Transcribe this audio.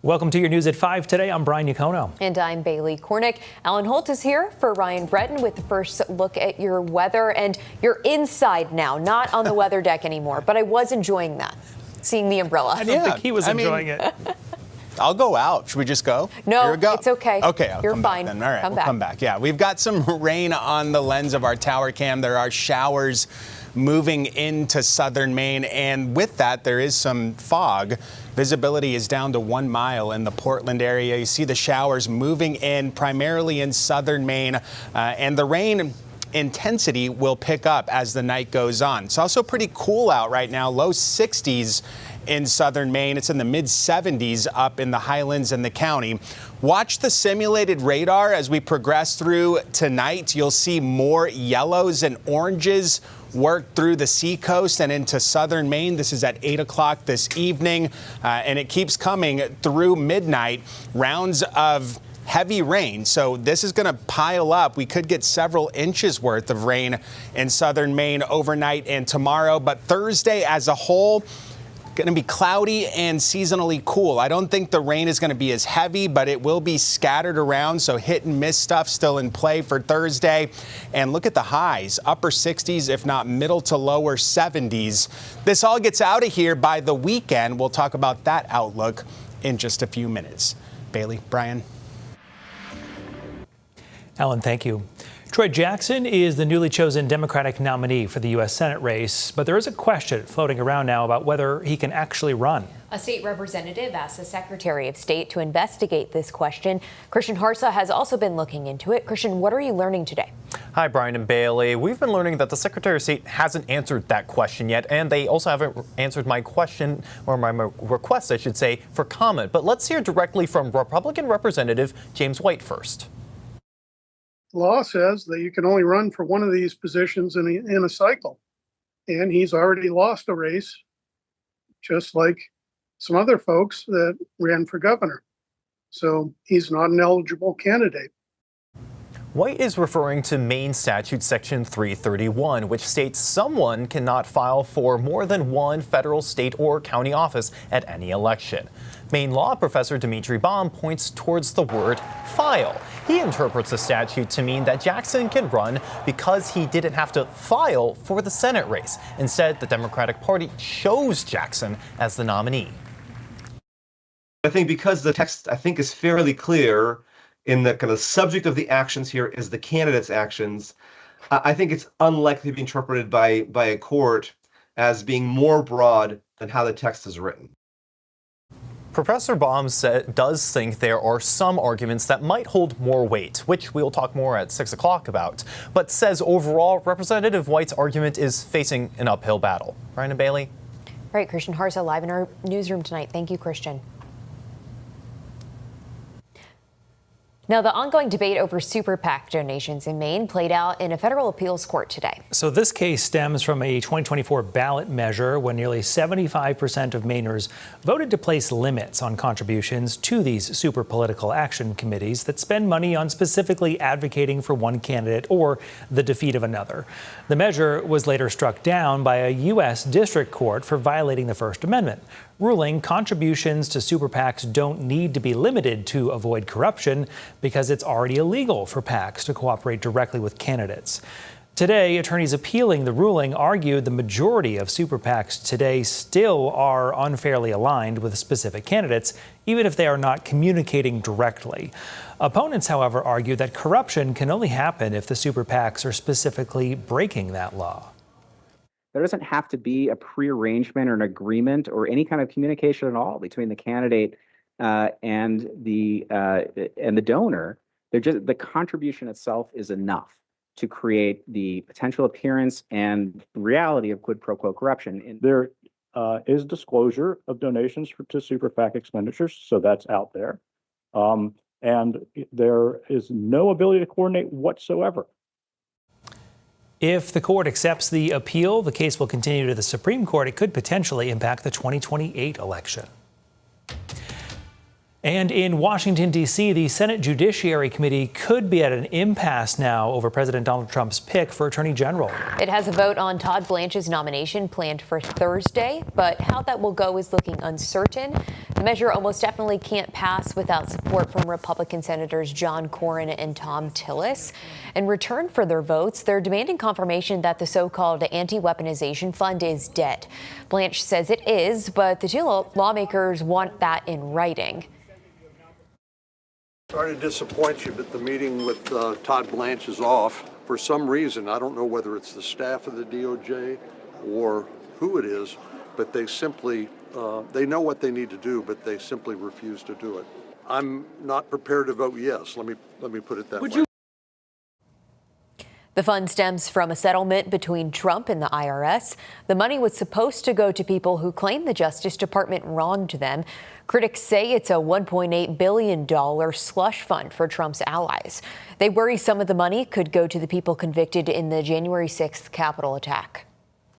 Welcome to your news at 5 today. I'm Brian Yacono. And I'm Bailey Cornick. Alan Holt is here for Ryan Breton with the first look at your weather. And you're inside now, not on the weather deck anymore. But I was enjoying that, seeing the umbrella. I don't think he was enjoying it. I'll go out. Should we just go? No, Here we go. it's okay. Okay, I'll You're come fine. back then. All right, Come we'll come back. Yeah, we've got some rain on the lens of our tower cam. There are showers moving into southern Maine, and with that, there is some fog. Visibility is down to 1 mile in the Portland area. You see the showers moving in primarily in southern Maine, and the rain intensity will pick up as the night goes on. It's also pretty cool out right now, low 60s in southern Maine. It's in the mid 70s up in the highlands and the county. Watch the simulated radar as we progress through tonight. You'll see more yellows and oranges work through the seacoast and into southern Maine. This is at 8 o'clock this evening, and it keeps coming through midnight. Rounds of heavy rain. So this is going to pile up. We could get several inches worth of rain in southern Maine overnight and tomorrow. But Thursday as a whole, going to be cloudy and seasonally cool. I don't think the rain is going to be as heavy, but it will be scattered around. So hit and miss stuff still in play for Thursday. And look at the highs, upper 60s, if not middle to lower 70s. This all gets out of here by the weekend. We'll talk about that outlook in just a few minutes. Bailey, Brian. Alan, thank you. Troy Jackson is the newly chosen Democratic nominee for the U.S. Senate race, but there is a question floating around now about whether he can actually run. A state representative asked the Secretary of State to investigate this question. Christian Harsa has also been looking into it. Christian, what are you learning today? Hi, Brian and Bailey. We've been learning that the Secretary of State hasn't answered that question yet, and they also haven't answered my question, or my request, I should say, for comment. But let's hear directly from Republican Representative James White first. Law says that you can only run for one of these positions in a cycle. And he's already lost a race, just like some other folks that ran for governor. So he's not an eligible candidate. White is referring to Maine Statute Section 331, which states someone cannot file for more than one federal, state, or county office at any election. Maine law professor Dimitri Baum points towards the word file. He interprets the statute to mean that Jackson can run because he didn't have to file for the Senate race. Instead, the Democratic Party chose Jackson as the nominee. I think because the text, I think, is fairly clear in the kind of subject of the actions here is the candidate's actions, I think it's unlikely to be interpreted by a court as being more broad than how the text is written. Professor Baum does think there are some arguments that might hold more weight, which we'll talk more at 6 o'clock about, but says overall Representative White's argument is facing an uphill battle. Ryan and Bailey? Right, Christian Harsa live in our newsroom tonight. Thank you, Christian. Now, the ongoing debate over super PAC donations in Maine played out in a federal appeals court today. So this case stems from a 2024 ballot measure when nearly 75% of Mainers voted to place limits on contributions to these super political action committees that spend money on specifically advocating for one candidate or the defeat of another. The measure was later struck down by a U.S. district court for violating the First Amendment, ruling contributions to super PACs don't need to be limited to avoid corruption because it's already illegal for PACs to cooperate directly with candidates. Today, attorneys appealing the ruling argued the majority of super PACs today still are unfairly aligned with specific candidates, even if they are not communicating directly. Opponents, however, argue that corruption can only happen if the super PACs are specifically breaking that law. There doesn't have to be a prearrangement or an agreement or any kind of communication at all between the candidate and the donor. The contribution itself is enough to create the potential appearance and reality of quid pro quo corruption. There is disclosure of donations to super PAC expenditures, so that's out there. And there is no ability to coordinate whatsoever. If the court accepts the appeal, the case will continue to the Supreme Court. It could potentially impact the 2028 election. And in Washington, D.C., the Senate Judiciary Committee could be at an impasse now over President Donald Trump's pick for Attorney General. It has a vote on Todd Blanche's nomination planned for Thursday, but how that will go is looking uncertain. measure almost definitely can't pass without support from Republican Senators John Cornyn and Tom Tillis. In return for their votes, they're demanding confirmation that the so-called anti-weaponization fund is dead. Blanche says it is, but the two lawmakers want that in writing. Sorry to disappoint you, but the meeting with Todd Blanche is off. For some reason, I don't know whether it's the staff of the DOJ or who it is, but they simply, they know what they need to do, but they simply refuse to do it. I'm not prepared to vote yes. Let me put it that way. The fund stems from a settlement between Trump and the IRS. The money was supposed to go to people who claim the Justice Department wronged them. Critics say it's a $1.8 billion slush fund for Trump's allies. They worry some of the money could go to the people convicted in the January 6th Capitol attack.